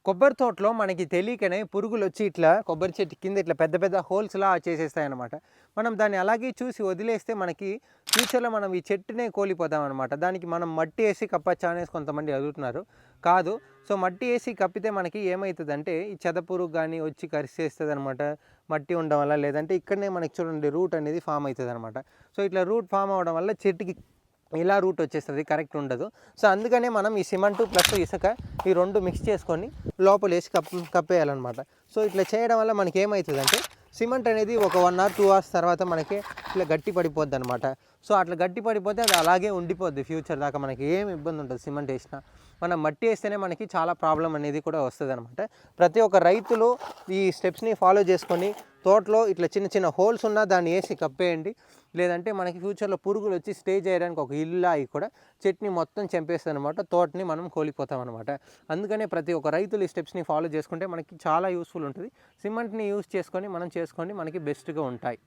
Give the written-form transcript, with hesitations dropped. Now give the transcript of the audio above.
కొబ్బరి తోటలో మనకి తెలియకనే పురుగులొచ్చి ఇట్లా కొబ్బరి చెట్టు కింద ఇట్లా పెద్ద పెద్ద హోల్స్‌లా చేసేస్తాయన్నమాట. మనం దాన్ని అలాగే చూసి వదిలేస్తే మనకి ఫ్యూచర్‌లో మనం ఈ చెట్టునే కోల్పోతామన్నమాట. దానికి మనం మట్టి ఏసి కప్పచ్చా అనేసి కొంతమంది అడుగుతున్నారు. కాదు. సో, మట్టి ఏసి కప్పితే మనకి ఏమైతదంటే ఈ చెదపురుగు గాని వచ్చి కరిసేస్తదనమాట. మట్టి ఉండడం వల్ల లేదంటే ఇక్కడనే మనకి చూడండి రూట్ అనేది ఫార్మ్ అయితదనమాట. సో, ఇట్లా రూట్ ఫార్మ్ అవ్వడం వల్ల చెట్టుకి ఇలా రూట్ వచ్చేస్తది. కరెక్ట్ ఉండదు. సో, అందుకనే మనం ఈ సిమెంటు ప్లస్ ఇసుక ఈ 2 మిక్స్ చేసుకొని లోపలేసి కప్పేయాలనమాట. సో, ఇట్లా చేయడం వల్ల మనకేమైతదంటే సిమెంట్ అనేది ఒక 1 ఆర్ 2 అవర్స్ తర్వాత మనకి ఇట్లా గట్టి పడిపోద్దనమాట. సో, అట్లా గట్టి పడిపోతే అది అలాగే ఉండిపోద్ది ఫ్యూచర్ దాకా. మనకి ఏమి ఇబ్బంది ఉండదు సిమెంట్ ఏసినా. మనం మట్టి ఏస్తేనే మనకి చాలా ప్రాబ్లమ్ అనేది కూడా వస్తదనమాట. ప్రతి ఒక్క రైతులు ఈ స్టెప్స్‌ని ఫాలో చేసుకొని తోటలో ఇట్లా చిన్న చిన్న హోల్స్ ఉన్నా దాన్ని ఏసి కప్పేయండి. లేదంటే మనకి ఫ్యూచర్‌లో పురుగులొచ్చి స్టే చేయడానికి ఒక ఇల్లు అయి కూడా చెట్టుని మొత్తం చంపేస్తదనమాట. తోటని మనం కోల్పోతామనమాట. అందుకనే ప్రతి ఒక్క రైతులు ఈ స్టెప్స్‌ని ఫాలో చేసుకుంటే మనకి చాలా యూజ్‌ఫుల్ ఉంటది. సిమెంట్‌ని యూజ్ చేసుకొని మనం చేసుకోండి మనకి బెస్ట్‌గా ఉంటాయి.